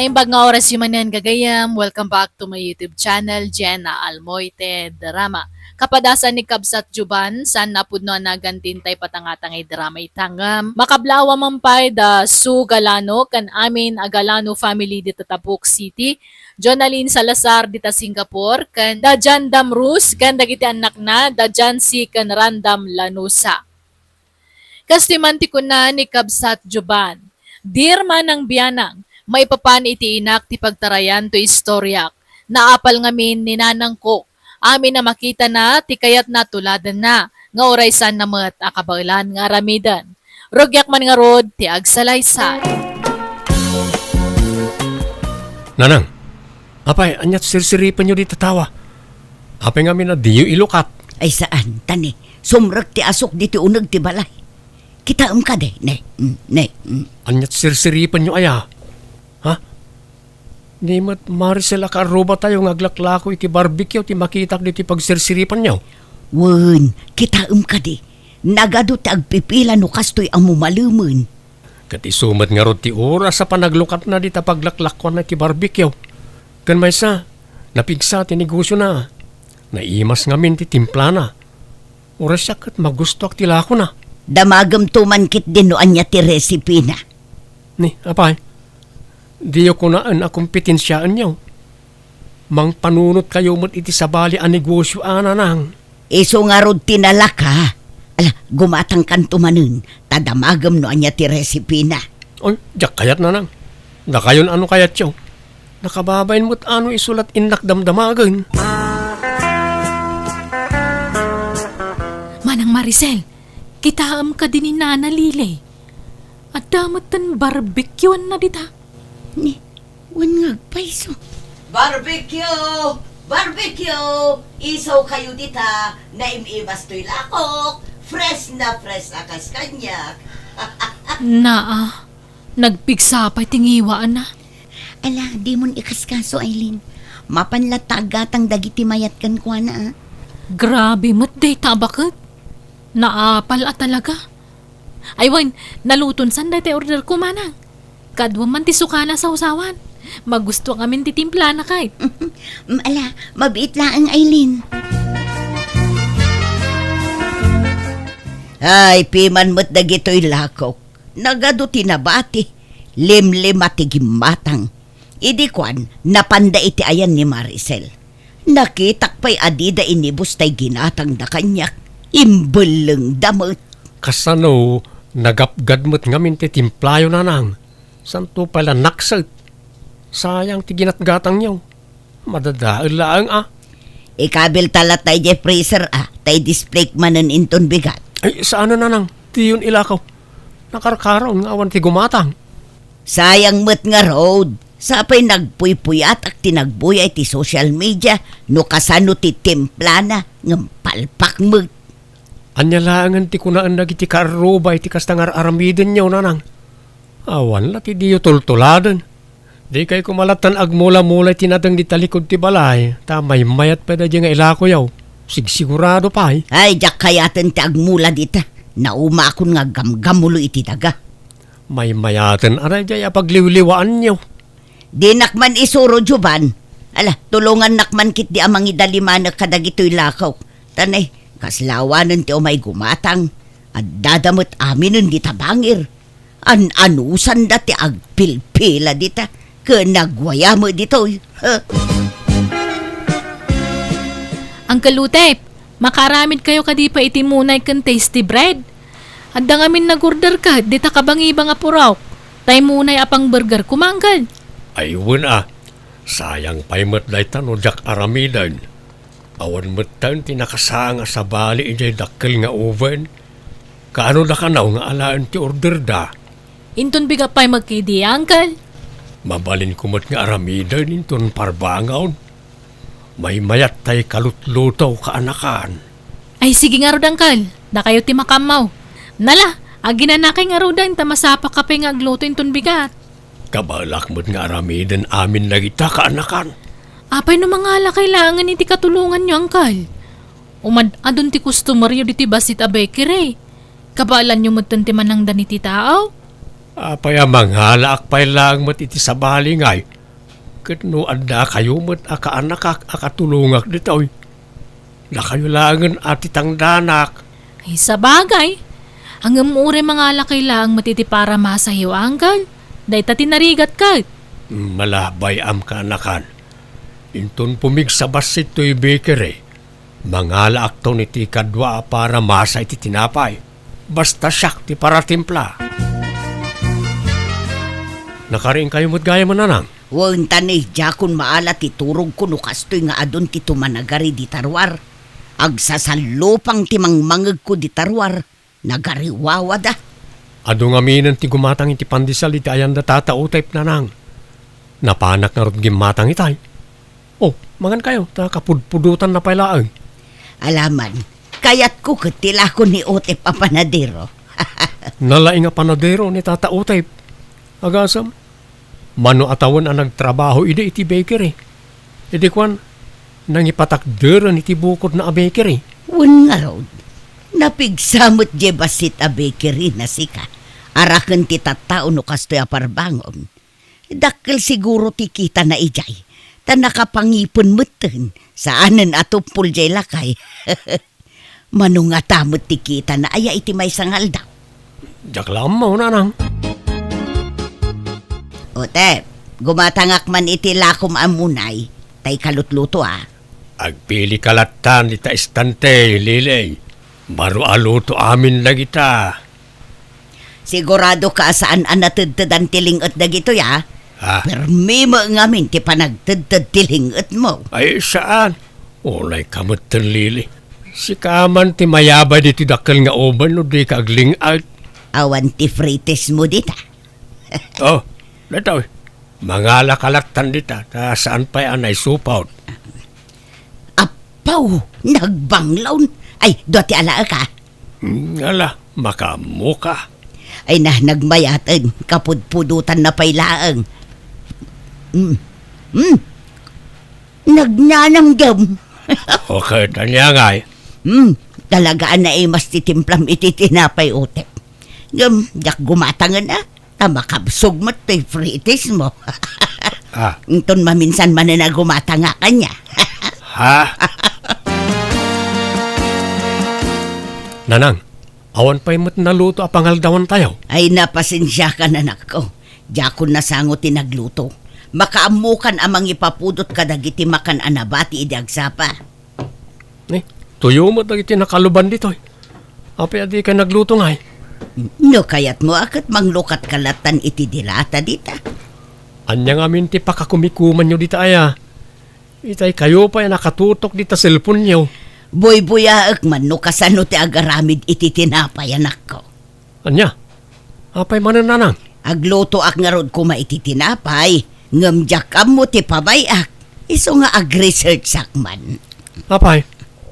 Naimbag nga oras yung manan gagayam. Welcome back to my YouTube channel, JENA ALMOITE Drama. Kapadasan ni Kabsat Juban, san napudno na gantintay patangatangay drama itangam. Makablawa mampay da Su Galano kan amin Agalano family dito Tapuk City. Jonaline Salazar dita Singapore kan Dajan Damrus kan dagiti anak na Dajan si kan Randam Lanusa. Kastimanti ko na ni Kabsat Juban. Dear Manang Bianang, may papan iti inak ti pagtarayan to istoryak. Naapal ngamin ni nanang ko. Amin na makita na ti kayat na tuladan na. Nga oraysan na mat akabalan nga ramidan. Rogyak man nga rod ti agsalaysay. Nanang, apay, anyat sirsiripan nyo di tatawa. Apay nga na diyo ilukat. Ay saan, tani, sumrag ti asok di ti unag ti balay. Kita ka de, ne. Anyat sirsiripan nyo aya. Ha? Di mat Maricel akaroba tayo ngaglaklako iti barbecue ti makitak di ti pagsirsiripan nyo. Wen, kita ka de. Nagado ti agpipila no kastoy ang mumaluman. Kat isumat nga rod ti oras sa panaglukat na di ta paglaklakwan na ti barbecue. Kan maysa, napigsa ti negosyo na. Naimas ngamin ti timpla na. Oras siya kat magusto ak tilako na. Damagam tumankit din no anya ti recipe na. Ni, apay, diyo ko naan akong pitinsyaan nyo. Mang panunot kayo mo't iti sabali ang negosyo ananang. Iso nga rod tinalaka. Ala, gumatang kantumanun. Tadamagam no anya ti recipe na. Oy, jak kayat nanang. Nakayon ano kayat yo. Nakababayin mo't ano isulat inak damdamagan. Manang Maricel, kitaam ka din ni Nana Lile. At damatan barbecue na dita. Ni, wan nga paiso. Barbecue! Barbecue! Isaw kayo dita, naimibas to'y lakok. Fresh na akas kanyak. Naa, nagpigsapay tingiwaan na. Ala, di mon ikaskaso, Aileen. Mapanlatagatang dagiti mayat kan kwa na. Grabe mo't day tabakot. Naapal at talaga. Aywan, naluton san dati order ko manang. Kadwa man ti sukana sa usawan. Magusto kami titimpla na kahit. Ala, mabiit lang ang Aileen. Ay, piman mo't dagito'y lakok. Nagado tinabati. Limlim at gimatang. Idi kwan, napanda iti ayan ni Maricel. Nakitak pa'y adida inibus tay ginatang na kanyak. Imbeleng damot. Kasano, nagapgad mo't ngamin ti timplayo nanang. Santo pala naksat. Sayang ti ginatgatang nyo. Madadaal laang Ikabil talat tay je freezer tay display manen inton bigat. Ay, saan nanang? Di yun ilakaw. Nakarkaroon nga awan ti gumatang. Sayang mo't nga road. Sapay nagpuypuyat at tinagbuyay ti social media no kasano ti templana ng palpak mo't. Anyalangan ti kunaan na iti karubay ti kastangar aramidin nyo nanang. Awan la ti diyo tultuladan. Di kay kumalatan agmula-mula tinatang di talikod ti balay. Tamay mayat pa da nga ilako yaw. Sigsigurado pa eh. Ay, jak kayatan ti agmula dita. Nauma akon nga gamgamulo iti daga. May mayatan aray jaya pagliwliwaan nyo. Di nakman isuro juban. Ala, tulungan nakman kit di amang idalimanak kadagito'y lakaw. Tanay, kaslawanan ti umay gumatang. At dadamot aminon di tabangir. Anusan dati agpilpila dita. Kanagwaya mo dito. Ang kalutep, makaramid kayo kadi pa itimunay kan tasty bread. Adda ngamin nag-order ka, dita kabang-ibang apuraw. Tay munay apang burger kumanggal. Ayun sayang pa'y matday tano jak aramidan. Awan matan tinakasaang sa bali ijay dakkel nga oven. Kaano da kanaw nga alaan ti order da? Inton biga pa'y magkidi, angkal. Mabalin kumot nga aramidan inton parbangaw. May mayat tay kalutlutaw kaanakan. Ay sige nga rod, angkal. Da kayo ti makamaw. Nala, aginanakay nga rodan tamasapa ka pa nga agluto inton bigat. Kabalak mo't nga aramidan amin nagita kaanakan. Apay no mga kailangan iti katulungan nyo, angkal. Adon ti customer yo diti basit a bakery. Kabalan nyo mo ti manang daniti tao. Apay manghala akpay lang mat iti sabali ngay. Ket no adda kayo mat akaanak akatulungak ditoy. Na kayo langan ati tangdanak. Ay, sa bagay. Ang umure mga lakay lang matiti para masahiw anggal. Day ta tinarigat ka. Malabay am kaanakan. Inton pumig sa basit to'y bakery. Mangala akto ni ti kadwa para masa iti tinapay. Basta siyak ti para timpla. Nakaring kayo mo't gaya mananang. Wan tanay, jakon maalat iturog ko no kastoy nga adon ti tumanagari di tarwar. Agsasalupang ti mangmangag ko di tarwar. Nagariwawa da. Ado nga minan ti gumatang iti pandisal iti ayan da tatautayp nanang. Napanak nga rot gimatang itay. Oh, mangan kayo, ta kapudpudutan na pailaang. Alaman, kayat ko katila ko ni Otep a panadero. Nalaing nga panadero ni tatautayp. Agasam, mano atawan ang nagtrabaho iti bakery. Iti kwan, nangipatakderan iti bukod na a bakery. Wan nga raw, napigsamot je basit a bakery na sika. Arakan ti tattao no kastoy a parbangon. Dakkel siguro ti kita na ijay. Ta nakapangipon meten saanen ato puljay lakay. Manong nga tamot ti kita na aya iti may sangal daw. Jaklam mo nanang. Otep, gumatangak man iti lakom amunay. Tay kalutluto Agpili kalatan ita istante, Lilay. Baro aluto amin lagi ta. Sigurado ka saan anatudtudan tilingot na gito ya? Ha? Permi mo ngamin ti panagtudtud tilingot mo. Ay saan? Olay kamot ten Lili. Si kaman ti mayabay diti dakkel nga oban no di kagling out. Awan ti frites mo dita. Oh, nataw. Mga lakalatan dita. Ta saan pa'y anay supaw. Apaw, nagbanglaw. Ay, doon ti ala ka. Ala, makamuka. Ay nagmayatan, kapudpudutan na pailaang. Nagnananggam. Okay, tanya nga eh. Talagaan na mas titimplam iti tinapay Otep. Jak gumatangan na. Tamakabsog mo to'y fritis mo. Inton maminsan man na gumatanga ka niya. Ha? Nanang, awan pa'y mo't naluto a pangaldawan tayo. Ay napasensya ka na nako. Jakon na sango tinagluto. Makaamukan amang ipapudot ka dagiti makan anabati idi agsapa. Tuyo mo dagiti nakaluban dito. Apay adi ka nagluto nga eh. No kayat mo akat manglukat kalatan iti dilata dita. Anya nga minti pakakumikuman nyo dita aya. Itay kayo pa nakatutok dita cellphone nyo. Boy-boyaak man no kasano ti agaramid iti tinapay anak ko. Anya? Apay manananang? Agluto ak nga rod kuma iti tinapay. Ngamjak mo ti pabayak. Iso nga ag-research sakman. Apay,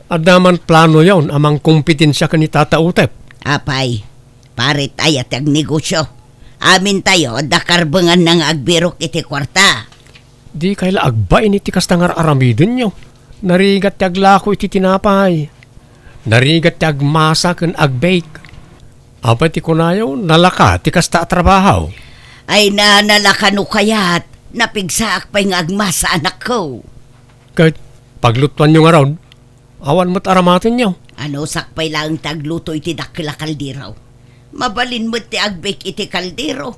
adaman plano yawn amang kompetensya ka ni Tata Utep. Apay, parit ayat ag negosyo. Amin tayo, dakarbangan ng agbirok iti kwarta. Di kayla agbain iti kastangar aramidin nyo. Narigat ti aglako iti tinapay. Narigat ti agmasa ken agbake. Apay ti kunayaw, nalaka ti kasta trabaho. Ay nanalakano kayat, napigsaak pa'y nga agmasa anak ko. Kahit paglutuan nyo nga raw, awan mo't aramatin nyo. Ano sakpay lang tagluto iti dakila kaldero. Mabalin mo ti agbake iti kaldero.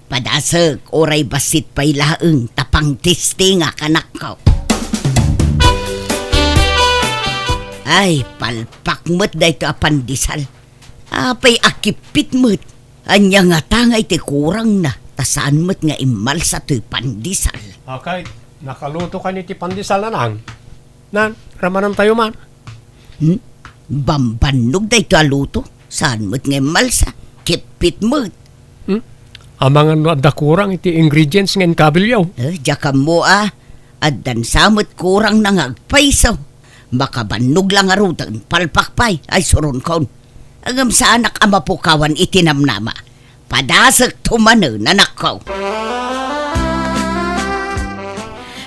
Padasag, oray basit pa'y laeng tapang tisti nga kanak ko. Ay, palpak mo't da ito apandisal. Apay akipit mo't. Anya nga tangay ti kurang na. Tasaan mo't nga imal sa to'y pandisal. Okay, nakaluto ka ni ti pandisal na nang. Nan, ramanan tayo man. Bambanog da ito aluto. Saan mo't nga imal sa kipit mo't. Amangan no adda kurang iti ingredients ng kabilyaw. Diyakam mo Addan samot kurang nang agpaisaw. Makabanog lang arutan, palpakpay, ay suron kon. Agam sa anak ama po kawan itinamnama. Padasak tumano nanak ko.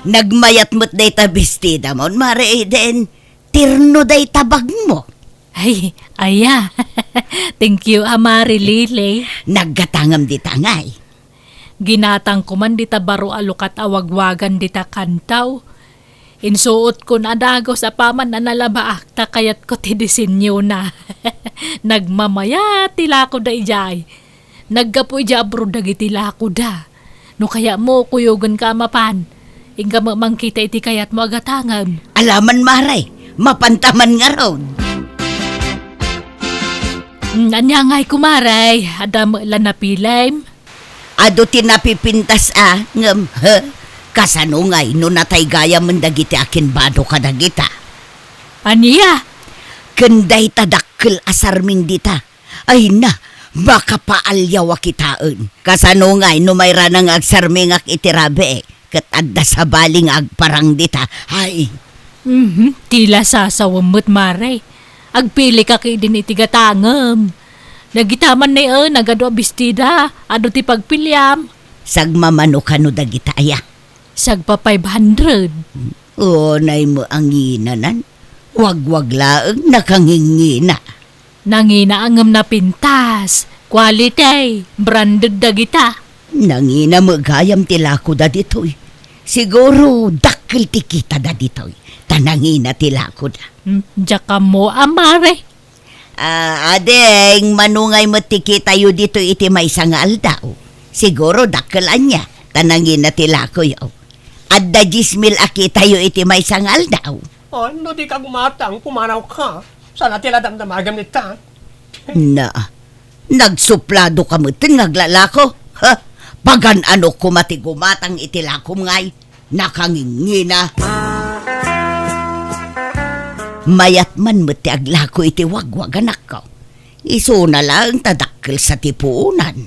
Nagmayat mo't day tabistida mo, mare den, tirno day tabag mo. Ay, aya. Thank you, Amari Lily. Naggatangam di tangay. Ginatang ko man dita baro alukat awagwagan dita kantaw. Insuot ko na dago sa paman na nalabaak ta kayat ko ti disenyo na. Nagmamaya tila ko da ijay. Naggapo ija abro dagiti lako da. No kaya mo kuyugan ka mapan. Inga mamangkita iti kayat mo agatangam. Alaman maray, mapantaman nga raw. Anya nga'y kumaray, adam lan napilaym. Ado tinapipintas ngam, kasano ngay no natay gaya mendagiti akin bado kadagita. Aniya? Kenday tadakkel asarming dita. Ay na, baka paalyaw kitaan. Kasano ngay no may ranang agsarming ak itirabe. Kat adda sa baling agparang dita. Ay, Tila sasawamot maray. Agpili ka kay din itigatangam. Nagitaman na nagado bestida. Ado ti pagpilyam. sagmamano kano dagita aya. Sagpa 500. O, nay mo ang nginanan. Wag-wag laeng nakangingina. Nangina angam na pintas. Quality. Branded dagita. Nangina mo gayam tilako da ditoy. Siguro dakkel tikita da ditoy. Tanangina tilako da. Jaka mo amare. Adeng, manungay mo tikita yu dito iti may sangal daw. Siguro dakkelan niya. Tanangin na tilako yaw. Adda 10,000 akita yu iti may sangal daw. Ano di ka gumatang, pumanaw ka. Sana tila damdamagam nita. Na, nagsuplado ka mo ngaglalako. Ha? Pagan ano kumati gumatang itilakom ngay. Nakangingina. Mayat man mo ti aglako iti wagwag anak ko. Iso na lang tadakkel sa tipuunan.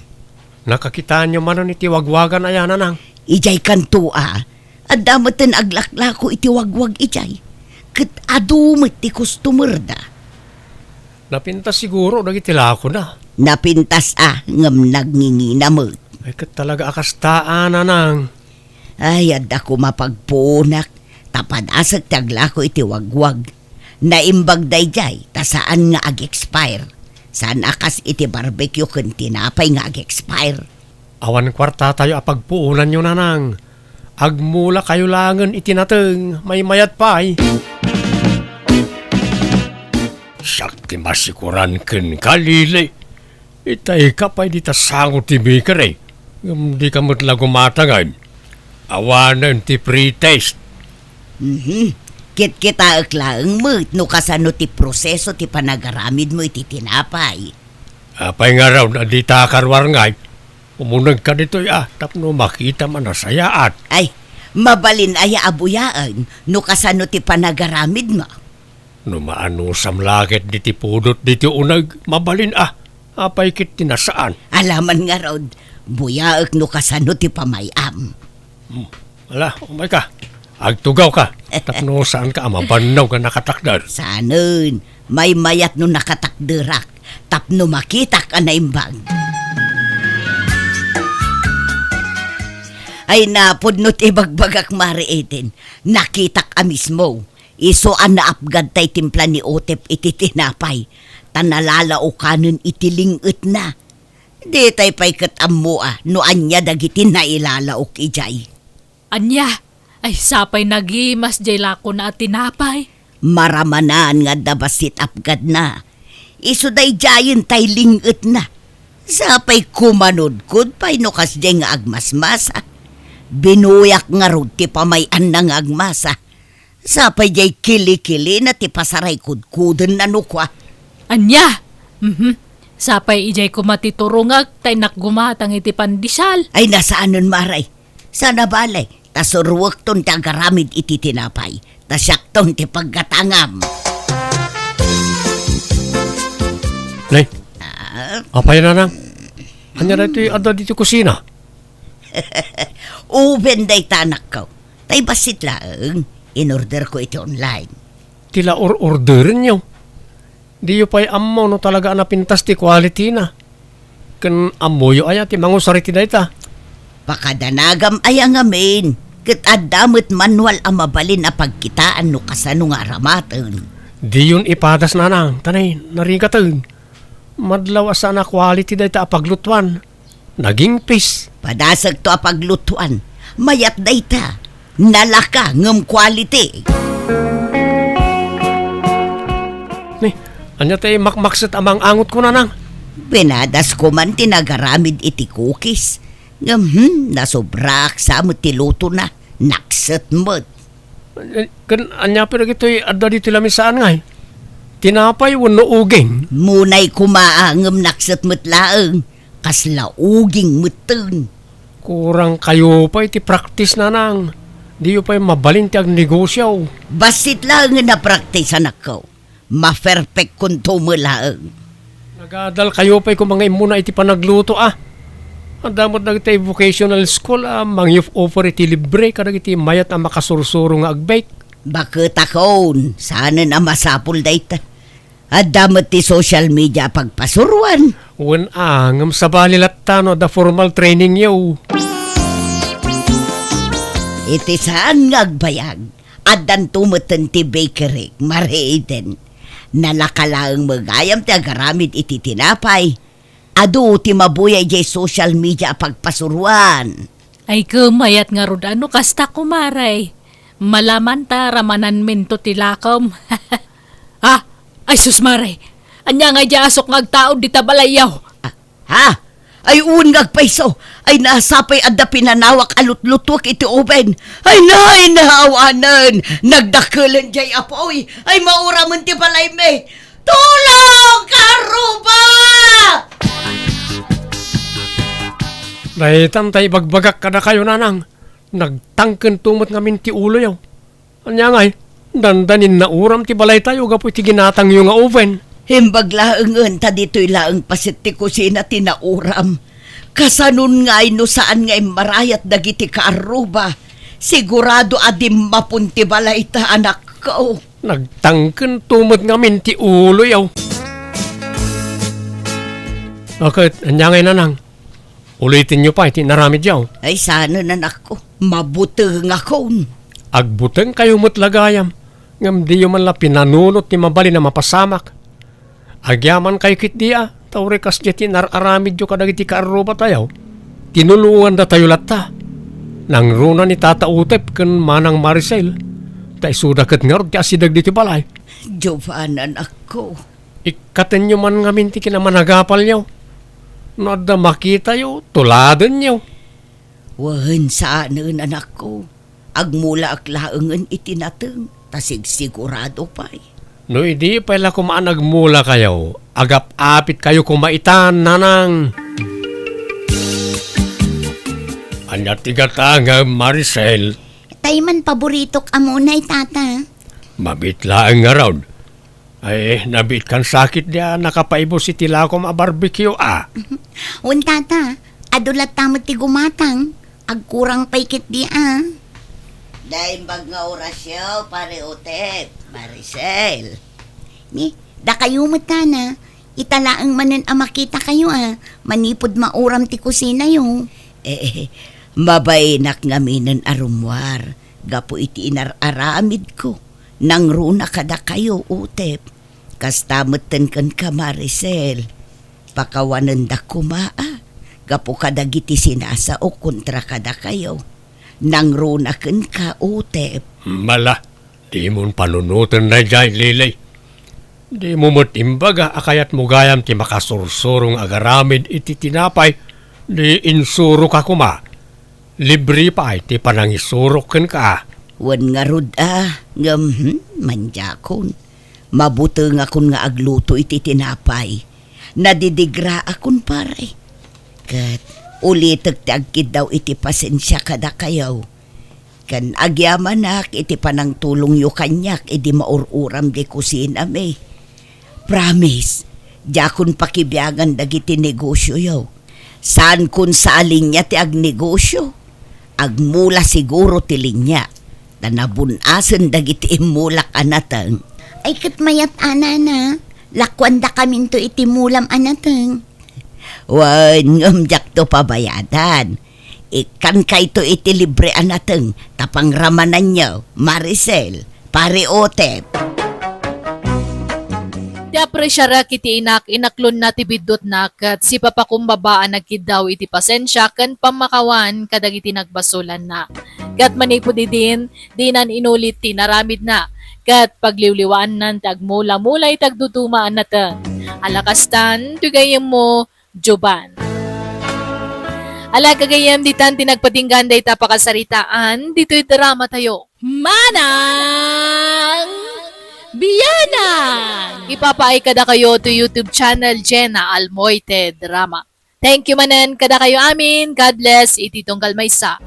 Nakakitaan nyo man iti wagwagan ayan nang. Ijay kantua, at damaten aglaklako iti wagwag ijay. Kat adumit ti customer da. Napintas siguro dagiti lako na. Napintas ngam nagngingina mo. Ay kat talaga akastaan nang. Ay, adda ko mapagpunak. Tapad asag ti aglako iti wagwag. Naimbag dayjay, ta saan nga ag-expire. Saan akas iti barbecue kun tinapay nga ag-expire. Awan kwarta tayo apagpuunan nyo nanang. Agmula kayo langan itinateng, may mayat pa ay. Sakti masikuran ken kalili. Itay ka pa di tasangot ti baker eh. Di ka matla gumatangay. Awanan ti pre-taste. Kit-kita aklaang mo, no kasano ti proseso ti panagaramid mo iti tinapay. Apay nga raw na di takarwar ngay. Umunag ka dito tapno makita man na sayaat. Ay, mabalin aya abuyaan, no kasano ti panagaramid mo. No maano samlaget di ti pudot di ti unag, mabalin apay kit tinasaan. Alaman nga raw, buyaak no kasano ti pamayam. Ala, umay ka. Agtugaw ka. Tapno saan ka mabanaw ka nakatakdar. Sanon, may mayat no nakatakderak, tapno makita ka na imbag. Ay napod no tibagbagak mariitin, nakitak a mismo. Isoan na apgad tay timpla ni Otep iti tinapay, tanalala o kanon itilingot na. Di tay pay katammo no anya dagiti na ilalaok ijay. Anya? Ay sapay nagimas jay lako na tinapay. Maramanan nga dabasit apgad na. Iso day jayon tay lingot na. Sapay kumanudkod pay no kasday nga agmasmasa. Binuyak nga rod ti pamayan na nga agmasa. Sapay jay kili-kili na ti pasaray kudkuden na nukwa. Anya? Sapay ijay ko matiturungag tay nakgumatang iti pandisal. Ay nasaanon maray. Sana balay. Tasurwak ton tagaramid iti tinapay. Tasyak ti paggatangam. Nay, apay na nang. Kanya na ito ada dito kusina. Uben day tanak ko. Tay basit lang. In-order ko ito online. Tila orderin nyo. Di yu pa'y ammo no talaga napintas ti quality na. Kan ammo yu aya ti mangusariti na ita. Pakadanagam ay ang amin. Kat adamot manual ang mabalin na pagkitaan no kasano nga ramatan. Di yun ipadas na nang. Tanay, narigatan. Madlaw asa na quality day ta paglutuan. Naging pis. Padasag to paglutuan. Mayat dayta. Nalaka ngem quality. Ni, anya tayo makmaksat amang angot ko nanang. Binadas ko man tinagaramid iti cookies. Ngem, nasobrak sa mo tiluto na. Nakset mo. Kan anya pero gito'y adda dito lamin saan nga eh. Tinapay wano uging. Munay kumaangam nakset mo't laeng. Kasla uging mutun. Kurang kayo pa iti practice nanang. Di yo pa'y mabalin ti ag negosyo. Basit lang nga na-practice anak ko. Ma-perfect kung tumulaeng. Nagadal kayo pa'y kung mga imuna iti panagluto Adamot na iti vocational school mang youth offer iti libre kadag iti mayat ang makasursuro nga agbake. Bakit akon? Sana na masapul dayta. At damot ti social media pagpasuruan. Wen angam sa balilat tano da formal training yo. Iti saan nga agbayag. At dan tumutan ti bakery, mareiden. Nalakalaang magayam ti agaramid iti tinapay. Adu ti mabuyay jay social media pagpasuruan. Ay kumayat nga rodano kasta kumaray. Malaman ta ramanan minto tilakom. Ay susmaray. Anya nga asok ngagtaod di tabalayaw. Ha? Ay ungag paiso. Ay nasapay adda pinanawak alut-lutok iti oben. Ay naay nahawanan. Nagdakulan jay apoy. Ay mauraman ti balay me. Tulong karuba! Dahil tantay bagbagak kada kayo nanang. Nagtangken tumot ngamin ti ulo yaw. Anya ngay, dandanin na uram ti balay tayo gapoy ti ginatang yung nga oven. Himbag laengen ta dito'y laeng pasit ti kusina tinauram. Kasanun ngay no saan ngay marayat dagiti kaaruba. Sigurado adim mapunti balay ta anak ko. Nagtangken tumot ngamin ti ulo yaw. Bakit, anya ngay nanang? Ulitin nyo pa, iti naramid yaw. Ay sana nanak ko. Mabuti nga kon. Agbuteng kayo mo't lagayam. Ngam di yo man la pinanunot ni mabali na mapasamak. Agyaman kayo kit dia. Tawrekas di tinararamid yo kadag iti kaaruba tayo. Tinulungan da tayo latta. Nang runa ni Tata Utep kan Manang Maricel. Tay sudakat nga ron ti asidag dito balay. Jovan anak ko. Ikaten nyo man ngamin ti kinamanagapal nyo. Nada makita yo, tuladan nyo. Wahan saanan anak ko. Agmula ak laengen itinateng. Tasig sigurado pa'y. No, hindi pala kumaanagmula kayo. Agap-apit kayo kumaitan, nanang. Anya tigatanga, Maricel. Tay man paborito ka muna tata. Mabitlaan nga raw. Ay, nabit kan sakit niya, nakapaibo si Tilakom a barbecue Un tata, adulat tamot ti gumatang. Agkurang paikit di Dahil bag nga orasyo, pare Utep, Maricel. Ni, da kayo mo tana. Italaang manan makita kayo Manipod mauram ti kusina yo. Mabainak nga minan arumwar. Gapo iti inararamid ko. Nang runa kada kayo, Utep. Kastamutan kan ka, Maricel. Pakawanan da kumaa. Gapo kada giti sinasa o kontra kada kayo. Nang runa kan ka, Utep. Mala, di mo panunutan na dyan, Lilay. Di mo matimbaga, akayat mo gayam ti makasursurong agaramid iti tinapay, di insuro ka kuma. Libre pa ay ti panangisurok kan ka. Wan nga rod manjakon. Mabuti nga kun nga agluto iti tinapay. Nadidigra akon pare. Kat ulitek ti agkid daw iti pasensya kada kayaw. Kan agyamanak iti panang tulong yo kanyak iti maururam di kusina me. Promise, jakon pakibiyagan dagiti negosyo yaw. Saan kun sa alinya ti agnegosyo? Agmula siguro ti linya. Tanabunasan dagiti imulak anatang. Ay kat mayat anana. Lakwanda kamin to itimulam anatang. Wan ngamjak to pabayadan. Ikan kay to iti libre anatang. Tapang ramanan nyo, Maricel, pare Otep. Di Inapresyara kiti inaklon na ti bidot na kat si papakumbabaan nagkidaw iti pasensya kan pamakawan kadag iti nagbasulan na. Kat manipod din, dinan inulit ti naramid na. Kat pagliwliwaan nan tagmula-mulay tagdudumaan na ta. Alakastan, tugayem mo, Joban. Ala kagayam ditan tinagpatinggan day tapakasaritaan, dito'y drama tayo. Manang Bianang! Ipapaay kada kayo to YouTube channel JENA ALMOITE Drama. Thank you manan kada kayo amin. God bless. Ititong kalmaysa.